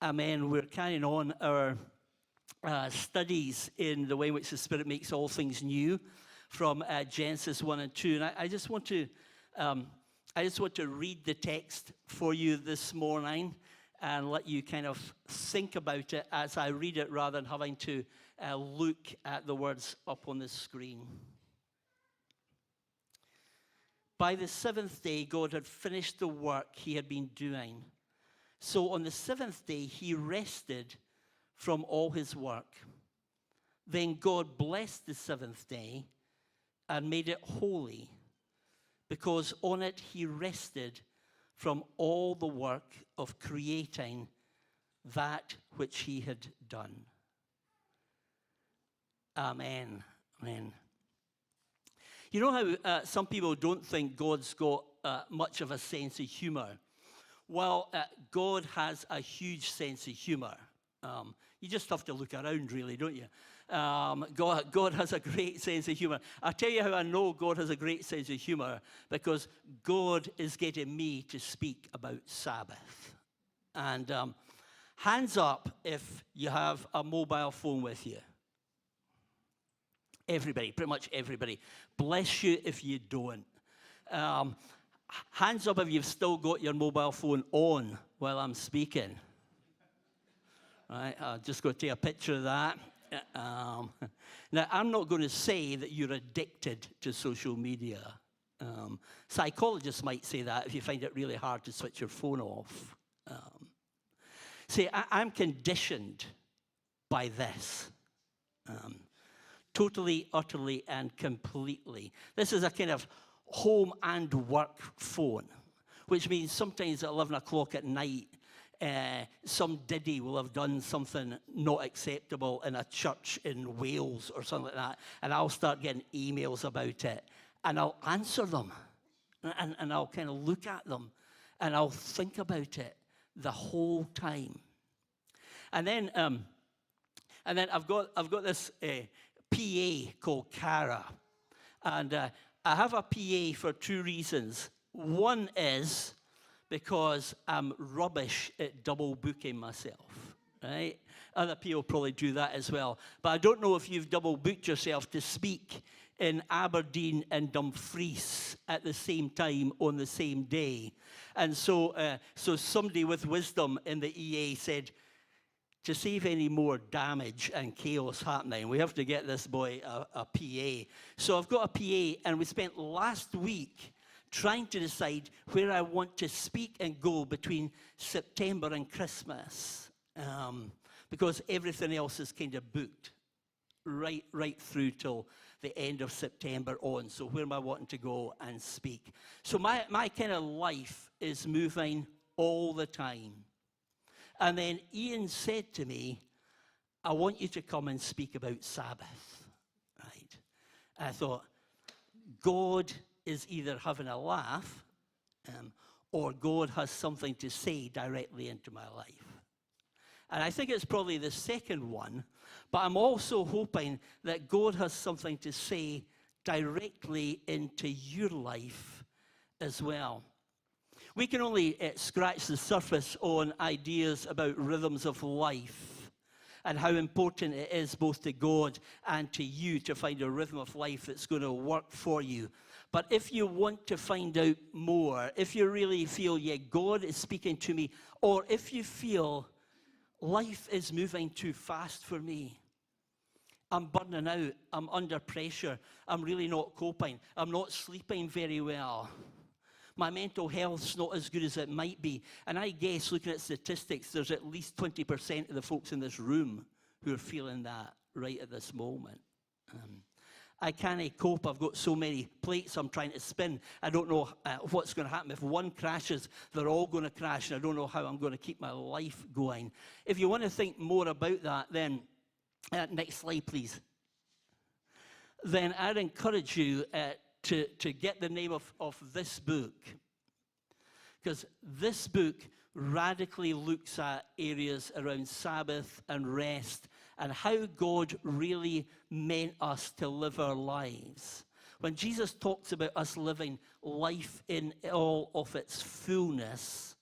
Amen. We're carrying on our studies in the way in which the Spirit makes all things new from Genesis 1 and 2. And I just want to read the text for you this morning and let you kind of think about it as I read it rather than having to look at the words up on the screen. By the seventh day, God had finished the work he had been doing. So on the seventh day, he rested from all his work. Then God blessed the seventh day and made it holy, because on it he rested from all the work of creating that which he had done. Amen. Amen. You know how some people don't think God's got much of a sense of humor? Well, God has a huge sense of humor. You just have to look around, really, don't you? God has a great sense of humor. I'll tell you how I know God has a great sense of humor, because God is getting me to speak about Sabbath. And hands up if you have a mobile phone with you. Everybody, pretty much everybody. Bless you if you don't. Hands up if you've still got your mobile phone on while I'm speaking. Right, I'll just go take a picture of that. Now, I'm not going to say that you're addicted to social media. Psychologists might say that if you find it really hard to switch your phone off. See, I'm conditioned by this. Totally, utterly, and completely. This is a kind of home and work phone, which means sometimes at 11 o'clock at night, some diddy will have done something not acceptable in a church in Wales or something like that, and I'll start getting emails about it, and I'll answer them, and I'll kind of look at them, and I'll think about it the whole time. And then I've got this PA called Cara, and I have a PA for two reasons. One is because I'm rubbish at double booking myself, right? Other people probably do that as well. But I don't know if you've double booked yourself to speak in Aberdeen and Dumfries at the same time on the same day. And so somebody with wisdom in the EA said, to save any more damage and chaos happening, we have to get this boy a PA. So I've got a PA, and we spent last week trying to decide where I want to speak and go between September and Christmas, because everything else is kind of booked right through till the end of September on. So where am I wanting to go and speak? So my kind of life is moving all the time. And then Ian said to me, I want you to come and speak about Sabbath, right? And I thought, God is either having a laugh or God has something to say directly into my life. And I think it's probably the second one, but I'm also hoping that God has something to say directly into your life as well. We can only scratch the surface on ideas about rhythms of life and how important it is both to God and to you to find a rhythm of life that's going to work for you. But if you want to find out more, if you really feel, yeah, God is speaking to me, or if you feel life is moving too fast for me, I'm burning out, I'm under pressure, I'm really not coping, I'm not sleeping very well, my mental health's not as good as it might be. And I guess, looking at statistics, there's at least 20% of the folks in this room who are feeling that right at this moment. I can't cope. I've got so many plates I'm trying to spin. I don't know what's going to happen. If one crashes, they're all going to crash, and I don't know how I'm going to keep my life going. If you want to think more about that, then next slide, please. Then I'd encourage you to get the name of this book, because this book radically looks at areas around Sabbath and rest and how God really meant us to live our lives. When Jesus talks about us living life in all of its fullness,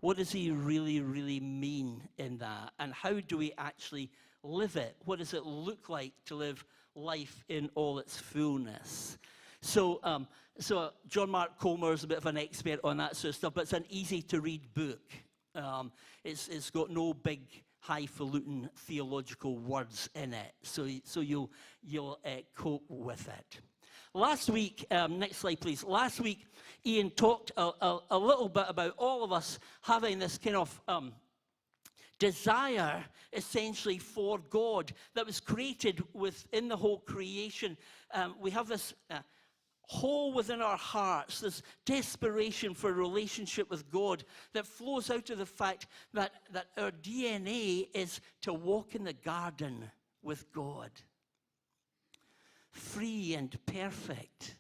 What does he really, really mean in that? And how do we actually live it? What does it look like to live life in all its fullness? So John Mark Comer is a bit of an expert on that sort of stuff, but it's an easy-to-read book. It's got no big, highfalutin theological words in it, so you'll cope with it. Last week, next slide, please. Last week, Ian talked a little bit about all of us having this kind of desire, essentially, for God that was created within the whole creation. We have this hole within our hearts, this desperation for a relationship with God that flows out of the fact that our DNA is to walk in the garden with God. Free and perfect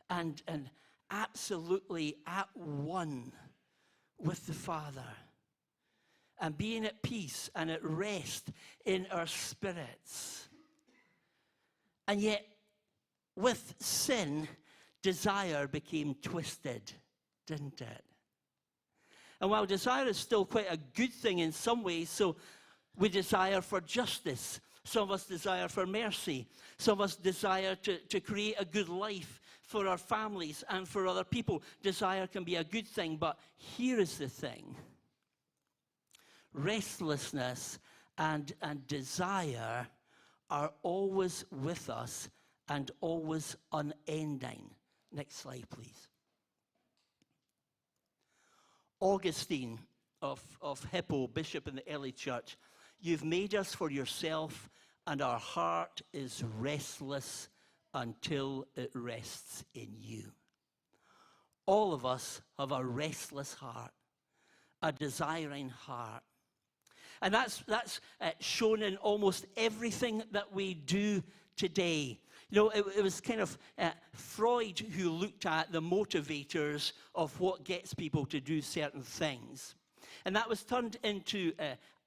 and absolutely at one with the Father, and being at peace and at rest in our spirits. And yet, with sin, desire became twisted, didn't it? And while desire is still quite a good thing in some ways, so we desire for justice. Some of us desire for mercy. Some of us desire to create a good life for our families and for other people. Desire can be a good thing, but here is the thing. Restlessness and desire are always with us and always unending. Next slide, please. Augustine of Hippo, bishop in the early church, you've made us for yourself, and our heart is restless until it rests in you. All of us have a restless heart, a desiring heart. And that's shown in almost everything that we do today. You know, it was kind of Freud who looked at the motivators of what gets people to do certain things. And that was turned into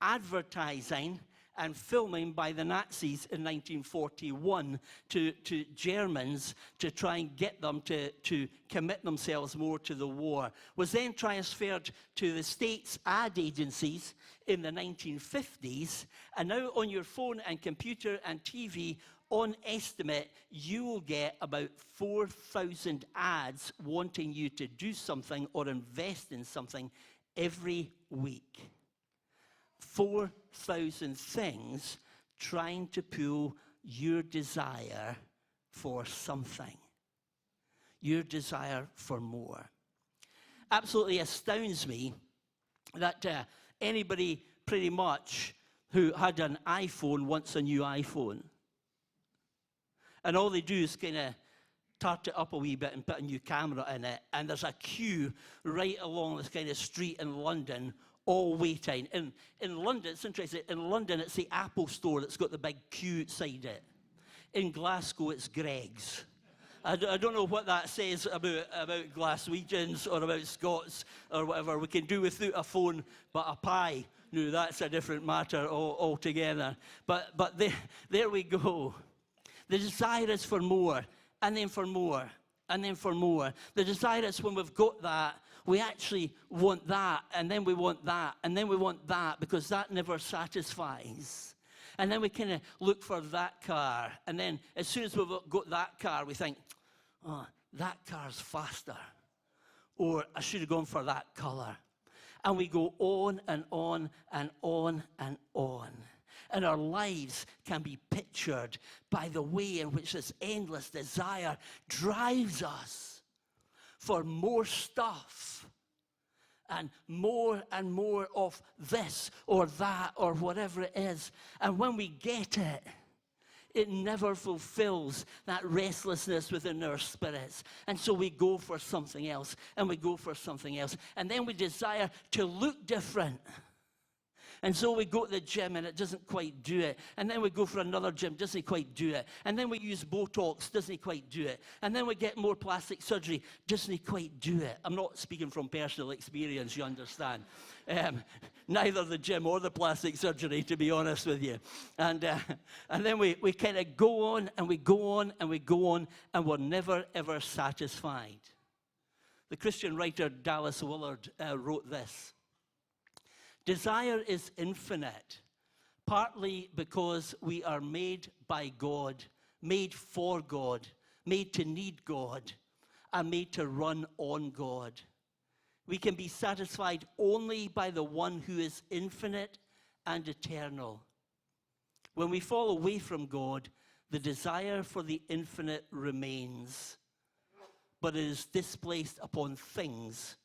advertising and filming by the Nazis in 1941 to Germans to try and get them to commit themselves more to the war. Was then transferred to the States ad agencies in the 1950s, and now on your phone and computer and TV, on estimate, you will get about 4,000 ads wanting you to do something or invest in something every week. 4,000 things trying to pull your desire for something, your desire for more. Absolutely astounds me that anybody pretty much who had an iPhone wants a new iPhone. And all they do is kind of tart it up a wee bit and put a new camera in it, and there's a queue right along this kind of street in London, all waiting. In London, it's interesting, in London it's the Apple store that's got the big queue outside it. In Glasgow, it's Greg's. I don't know what that says about Glaswegians or about Scots or whatever. We can do without a phone, but a pie, no, that's a different matter altogether. But there we go. The desire is for more, and then for more, and then for more. The desire is when we've got that, we actually want that, and then we want that, and then we want that, because that never satisfies. And then we kind of look for that car, and then as soon as we've got that car, we think, oh, that car's faster, or I should have gone for that color. And we go on and on and on and on. And our lives can be pictured by the way in which this endless desire drives us for more stuff and more of this or that or whatever it is. And when we get it, it never fulfills that restlessness within our spirits. And so we go for something else, and we go for something else. And then we desire to look different. And so we go to the gym and it doesn't quite do it. And then we go for another gym, doesn't quite do it. And then we use Botox, doesn't quite do it. And then we get more plastic surgery, doesn't quite do it. I'm not speaking from personal experience, you understand. Neither the gym or the plastic surgery, to be honest with you. And then we kind of go on and we go on and we go on, and we're never, ever satisfied. The Christian writer Dallas Willard wrote this. Desire is infinite, partly because we are made by God, made for God, made to need God, and made to run on God. We can be satisfied only by the one who is infinite and eternal. When we fall away from God, the desire for the infinite remains, but it is displaced upon things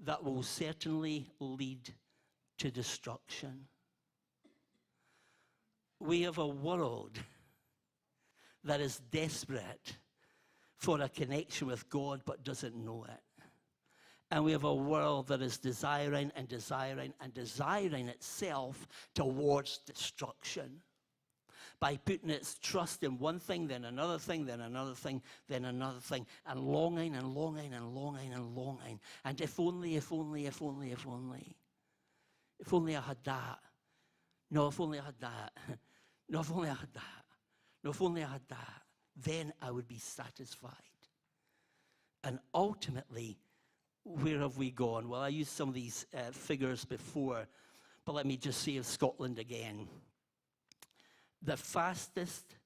that will certainly lead to destruction. We have a world that is desperate for a connection with God but doesn't know it. And we have a world that is desiring and desiring and desiring itself towards destruction by putting its trust in one thing, then another thing, then another thing, then another thing, and longing and longing and longing and longing. And if only, if only, if only, if only. If only I had that. No, if only I had that. No, if only I had that. No, if only I had that. Then I would be satisfied. And ultimately, where have we gone? Well, I used some of these figures before, but let me just say of Scotland again. The fastest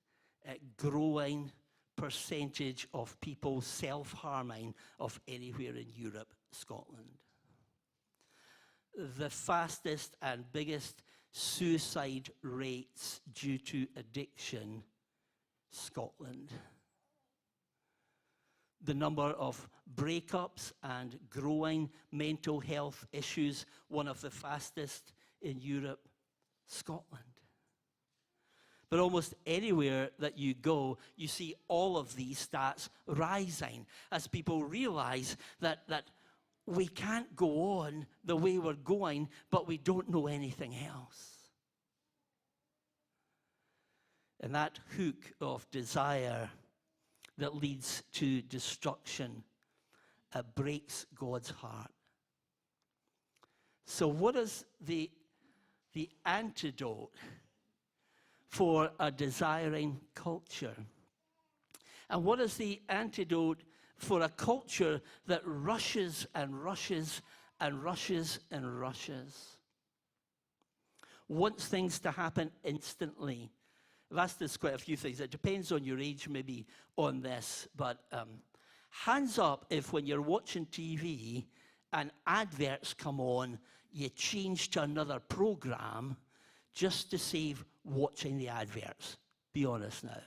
growing percentage of people self-harming of anywhere in Europe, Scotland. The fastest and biggest suicide rates due to addiction, Scotland. The number of breakups and growing mental health issues, one of the fastest in Europe, Scotland. But almost anywhere that you go, you see all of these stats rising as people realize that we can't go on the way we're going, but we don't know anything else. And that hook of desire that leads to destruction breaks God's heart. So what is the antidote for a desiring culture? And what is the antidote for a culture that rushes and rushes and rushes and rushes? Wants things to happen instantly. I've asked this quite a few things. It depends on your age maybe on this, but hands up if when you're watching TV and adverts come on, you change to another program just to save watching the adverts. Be honest now.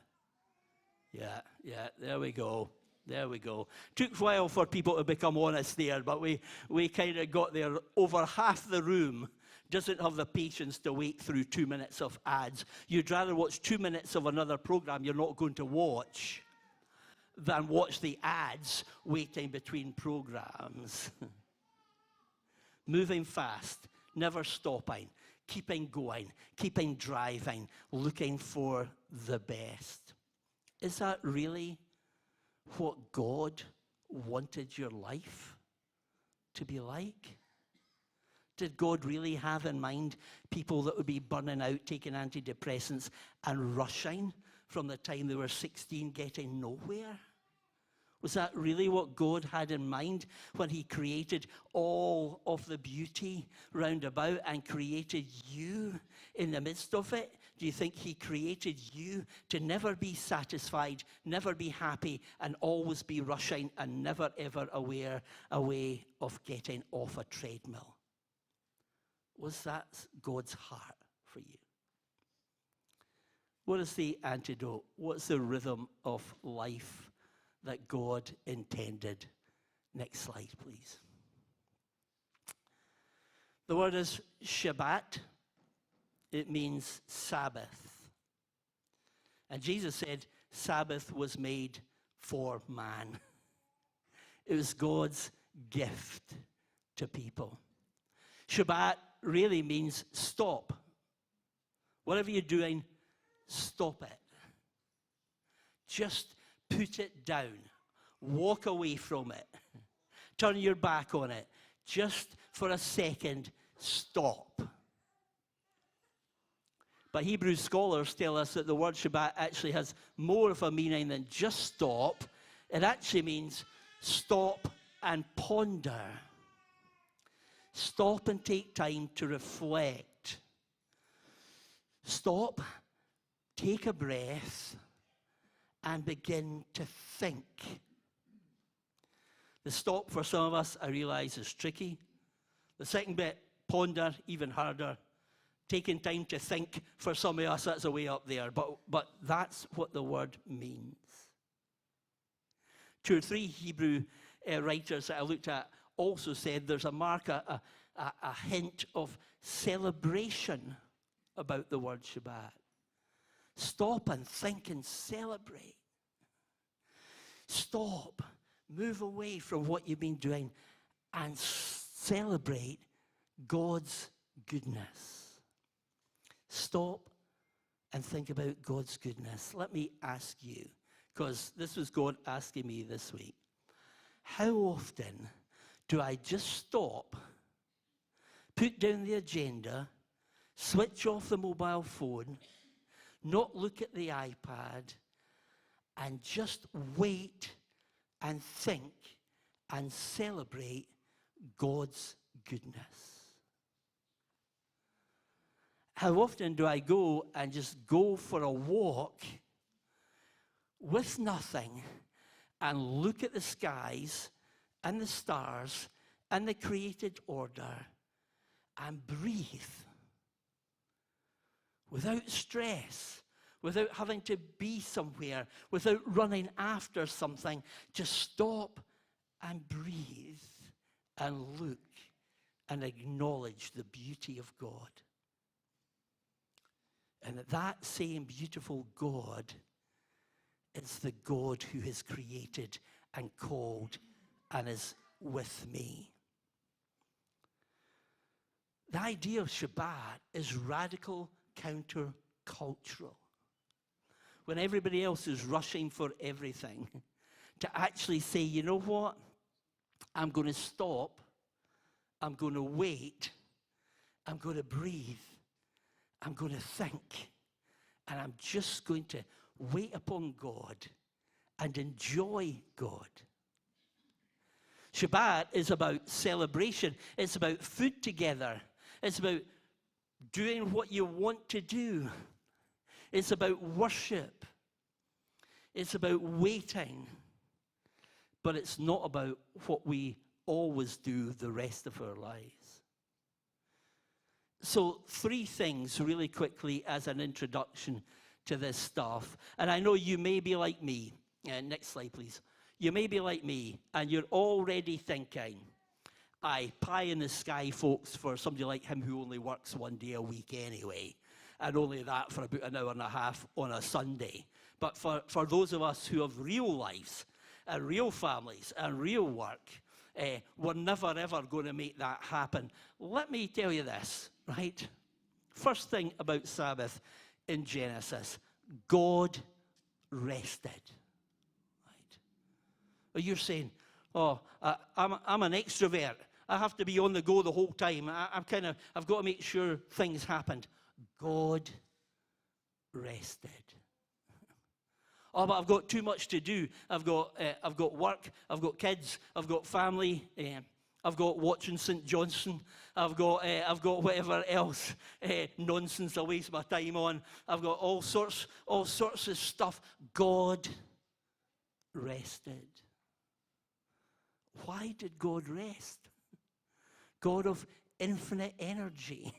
Yeah, there we go. There we go. Took a while for people to become honest there, but we kind of got there. Over half the room doesn't have the patience to wait through 2 minutes of ads. You'd rather watch 2 minutes of another program you're not going to watch than watch the ads waiting between programs. Moving fast, never stopping, keeping going, keeping driving, looking for the best. Is that really what God wanted your life to be like? Did God really have in mind people that would be burning out, taking antidepressants, and rushing from the time they were 16, getting nowhere? Was that really what God had in mind when he created all of the beauty round about and created you in the midst of it? Do you think he created you to never be satisfied, never be happy, and always be rushing and never ever aware a way of getting off a treadmill? Was that God's heart for you? What is the antidote? What's the rhythm of life that God intended? Next slide, please. The word is Shabbat. It means Sabbath. And Jesus said Sabbath was made for man. It was God's gift to people. Shabbat really means stop. Whatever you're doing, stop it. Just put it down. Walk away from it. Turn your back on it. Just for a second, stop. But Hebrew scholars tell us that the word Shabbat actually has more of a meaning than just stop. It actually means stop and ponder. Stop and take time to reflect. Stop, take a breath, and begin to think. The stop for some of us, I realize, is tricky. The second bit, ponder, even harder. Taking time to think, for some of us, that's a way up there. But that's what the word means. 2 or 3 Hebrew writers that I looked at also said there's a mark, a hint of celebration about the word Shabbat. Stop and think and celebrate. Stop, move away from what you've been doing and celebrate God's goodness. Stop and think about God's goodness. Let me ask you, because this was God asking me this week, how often do I just stop, put down the agenda, switch off the mobile phone, not look at the iPad, and just wait and think and celebrate God's goodness? How often do I go and just go for a walk with nothing and look at the skies and the stars and the created order and breathe without stress, without having to be somewhere, without running after something? Just stop and breathe and look and acknowledge the beauty of God. And that same beautiful God is the God who has created and called and is with me. The idea of Shabbat is radical counter-cultural. When everybody else is rushing for everything, to actually say, you know what? I'm going to stop. I'm going to wait. I'm going to breathe. I'm going to think, and I'm just going to wait upon God and enjoy God. Shabbat is about celebration. It's about food together. It's about doing what you want to do. It's about worship. It's about waiting. But it's not about what we always do the rest of our lives. So 3 things really quickly as an introduction to this stuff. And I know you may be like me. Next slide, please. You may be like me, and you're already thinking, aye, pie in the sky, folks, for somebody like him who only works 1 day a week anyway, and only that for about an hour and a half on a Sunday. But for those of us who have real lives, and real families, and real work, we're never, ever going to make that happen. Let me tell you this, right? First thing about Sabbath in Genesis, God rested. Right? Or you're saying, oh, I'm an extrovert. I have to be on the go the whole time. I've got to make sure things happened. God rested. Oh, but I've got too much to do. I've got work. I've got kids. I've got family. I've got watching St. Johnson. I've got whatever else nonsense I waste my time on. I've got all sorts of stuff. God rested. Why did God rest? God of infinite energy.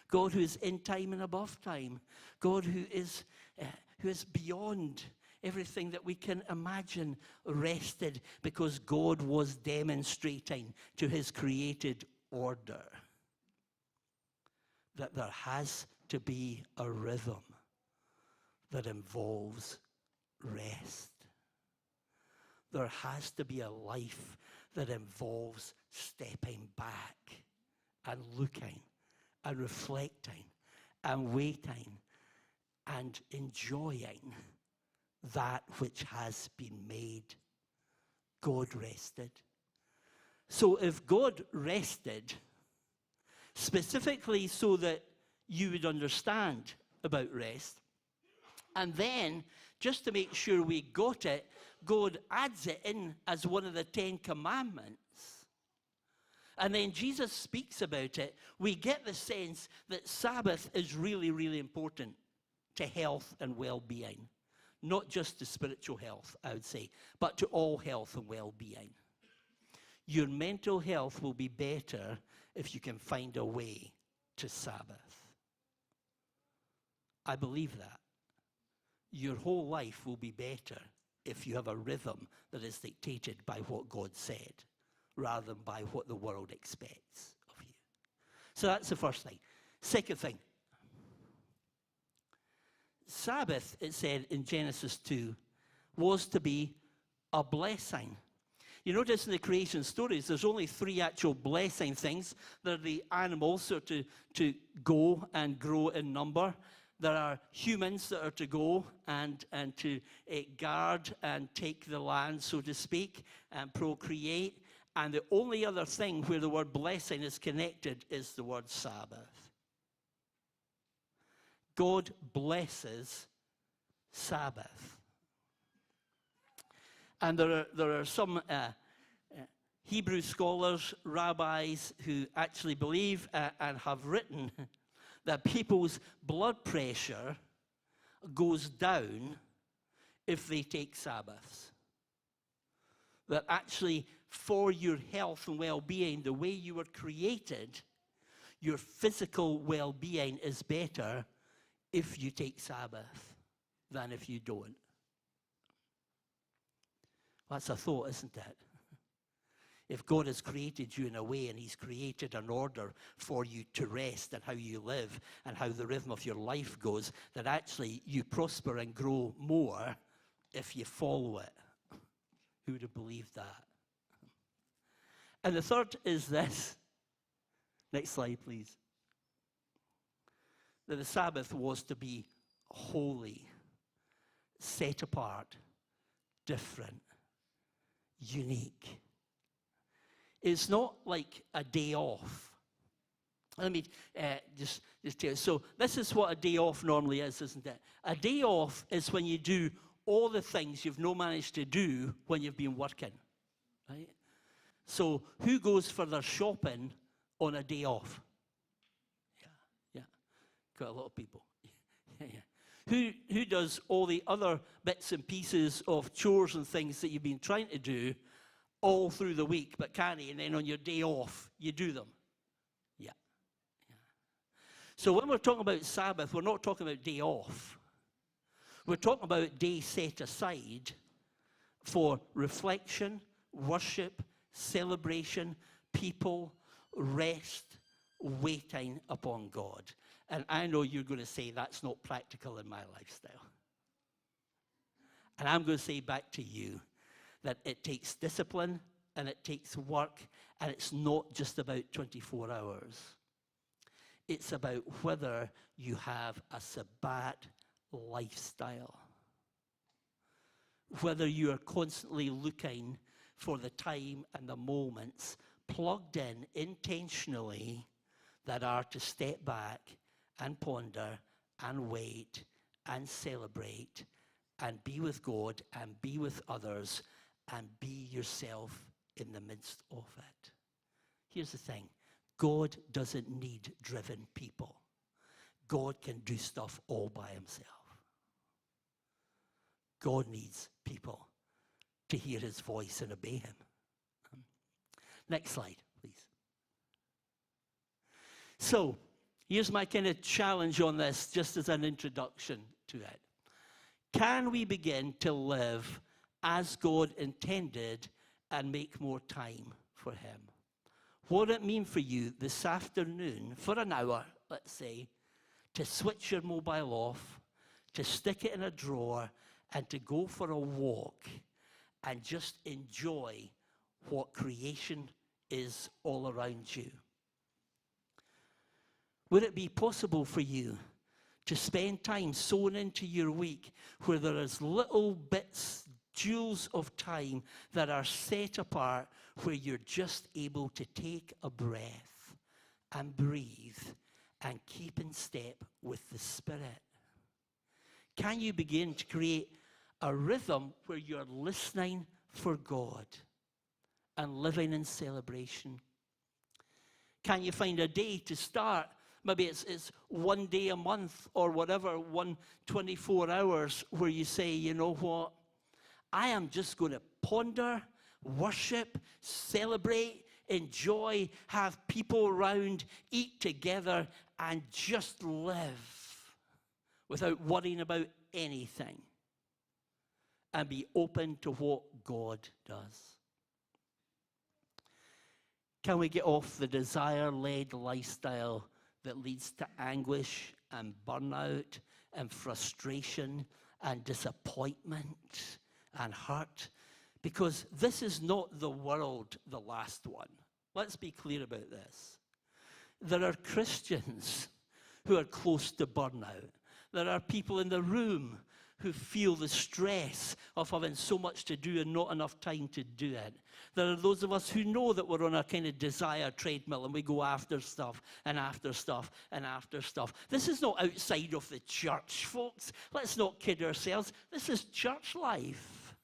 God who is in time and above time. God who is beyond everything that we can imagine, rested because God was demonstrating to his created order that there has to be a rhythm that involves rest. There has to be a life that involves stepping back and looking and reflecting and waiting and enjoying that which has been made. God rested. So if God rested, specifically so that you would understand about rest, and then, just to make sure we got it, God adds it in as one of the 10 Commandments. And then Jesus speaks about it. We get the sense that Sabbath is really, really important to health and well-being. Not just to spiritual health, I would say, but to all health and well-being. Your mental health will be better if you can find a way to Sabbath. I believe that. Your whole life will be better if you have a rhythm that is dictated by what God said, rather than by what the world expects of you. So that's the first thing. Second thing. Sabbath, it said in Genesis 2, was to be a blessing. You notice in the creation stories, there's only 3 actual blessing things. There are the animals that are to go and grow in number. There are humans that are to go and to guard and take the land, so to speak, and procreate. And the only other thing where the word blessing is connected is the word Sabbath. God blesses Sabbath. And there are some Hebrew scholars, rabbis, who actually believe and have written that people's blood pressure goes down if they take Sabbaths. That actually, for your health and well-being, the way you were created, your physical well-being is better if you take Sabbath than if you don't. That's a thought, isn't it? If God has created you in a way and he's created an order for you to rest and how you live and how the rhythm of your life goes, that actually you prosper and grow more if you follow it. Who would have believed that? And the third is this. Next slide, please. That the Sabbath was to be holy, set apart, different, unique. It's not like a day off. Let me just tell you. So this is what a day off normally is, isn't it? A day off is when you do all the things you've not managed to do when you've been working, right? So who goes for their shopping on a day off? Yeah. Quite a lot of people. Yeah. Who does all the other bits and pieces of chores and things that you've been trying to do all through the week, but can't, and then on your day off, you do them? Yeah. So when we're talking about Sabbath, we're not talking about day off. We're talking about day set aside for reflection, worship, celebration, people, rest, waiting upon God. And I know you're going to say that's not practical in my lifestyle. And I'm going to say back to you that it takes discipline and it takes work, and it's not just about 24 hours. It's about whether you have a Sabbat lifestyle. Whether you are constantly looking for the time and the moments plugged in intentionally that are to step back and ponder and wait and celebrate and be with God and be with others and be yourself in the midst of it. Here's the thing. God doesn't need driven people. God can do stuff all by himself. God needs people to hear his voice and obey him. Next slide, please. So, here's my kind of challenge on this, just as an introduction to it. Can we begin to live as God intended and make more time for him? What would it mean for you this afternoon, for an hour, let's say, to switch your mobile off, to stick it in a drawer, and to go for a walk and just enjoy what creation is all around you? Would it be possible for you to spend time sown into your week where there is little bits, jewels of time that are set apart, where you're just able to take a breath and breathe and keep in step with the Spirit? Can you begin to create a rhythm where you're listening for God and living in celebration? Can you find a day to start? Maybe it's one day a month or whatever, 24 hours where you say, you know what? I am just going to ponder, worship, celebrate, enjoy, have people around, eat together, and just live without worrying about anything. And be open to what God does. Can we get off the desire-led lifestyle that leads to anguish and burnout and frustration and disappointment and hurt? Because this is not the world, the last one. Let's be clear about this. There are Christians who are close to burnout. There are people in the room who feel the stress of having so much to do and not enough time to do it. There are those of us who know that we're on a kind of desire treadmill and we go after stuff and after stuff and after stuff. This is not outside of the church, folks. Let's not kid ourselves. This is church life,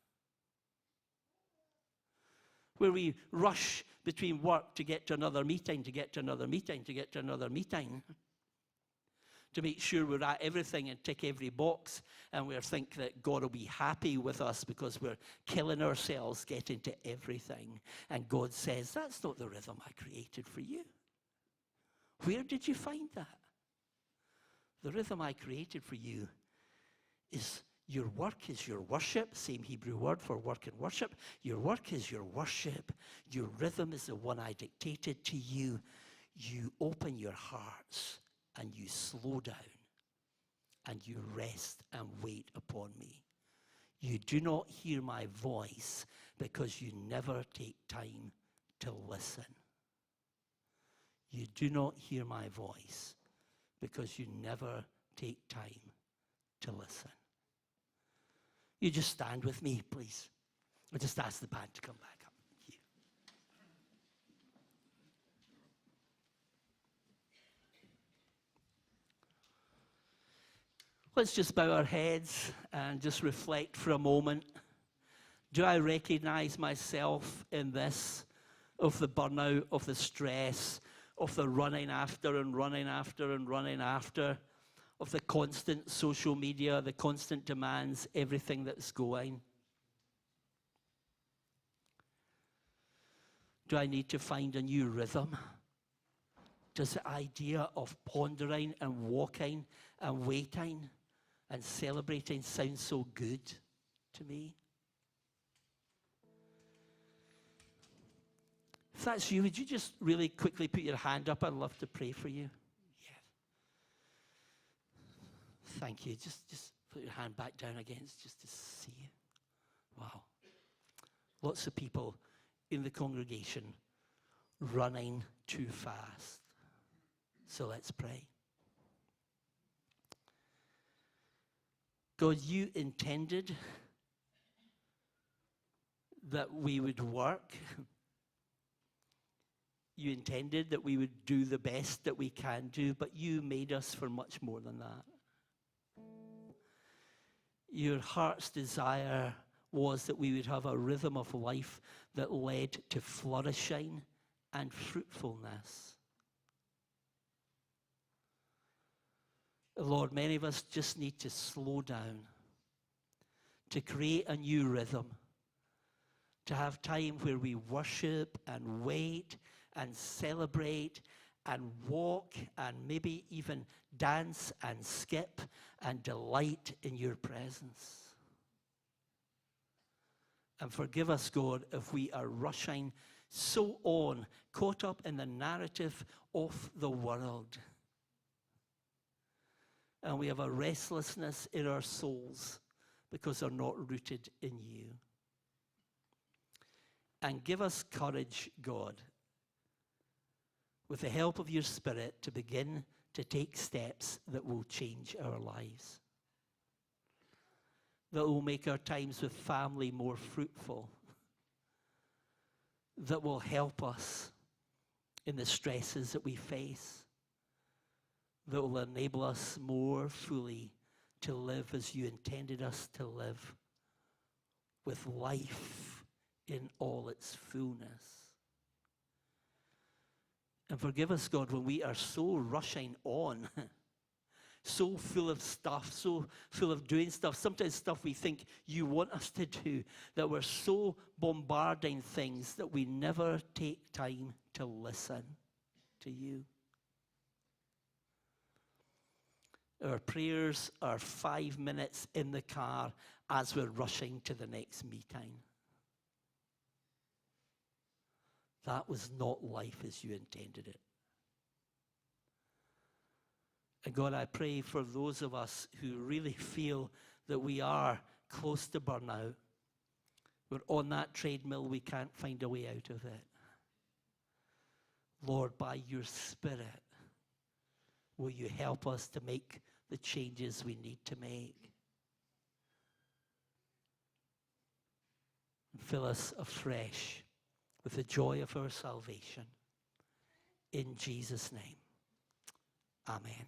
where we rush between work to get to another meeting, to get to another meeting, to get to another meeting, to make sure we're at everything and tick every box, and we think that God will be happy with us because we're killing ourselves getting to everything. And God says, that's not the rhythm I created for you. Where did you find that? The rhythm I created for you is your work is your worship, same Hebrew word for work and worship. Your work is your worship. Your rhythm is the one I dictated to you. You open your hearts and you slow down and you rest and wait upon me. You do not hear my voice because you never take time to listen. You do not hear my voice because you never take time to listen. You just stand with me, please. I'll just ask the band to come back up. Thank you. Let's just bow our heads and just reflect for a moment. Do I recognize myself in this, of the burnout, of the stress, of the running after and running after and running after, of the constant social media, the constant demands, everything that's going? Do I need to find a new rhythm? Does the idea of pondering and walking and waiting and celebrating sound so good to me? If that's you, would you just really quickly put your hand up? I'd love to pray for you. Yeah. Thank you. Just put your hand back down again just to see you. Wow. Lots of people in the congregation running too fast. So let's pray. God, you intended that we would work. You intended that we would do the best that we can do, but you made us for much more than that. Your heart's desire was that we would have a rhythm of life that led to flourishing and fruitfulness. Lord, many of us just need to slow down, to create a new rhythm, to have time where we worship and wait and celebrate and walk and maybe even dance and skip and delight in your presence. And forgive us, God, if we are rushing so on, caught up in the narrative of the world. And we have a restlessness in our souls because they're not rooted in you. And give us courage, God, with the help of your Spirit, to begin to take steps that will change our lives, that will make our times with family more fruitful, that will help us in the stresses that we face, that will enable us more fully to live as you intended us to live, with life in all its fullness. And And forgive us, God, when we are so rushing on, so full of stuff, so full of doing stuff, sometimes stuff we think you want us to do, that we're so bombarding things that we never take time to listen to you. Our prayers are 5 minutes in the car as we're rushing to the next meeting. That was not life as you intended it. And God, I pray for those of us who really feel that we are close to burnout. We're on that treadmill, we can't find a way out of it. Lord, by your Spirit, will you help us to make the changes we need to make? And fill us afresh with the joy of our salvation. In Jesus' name, amen.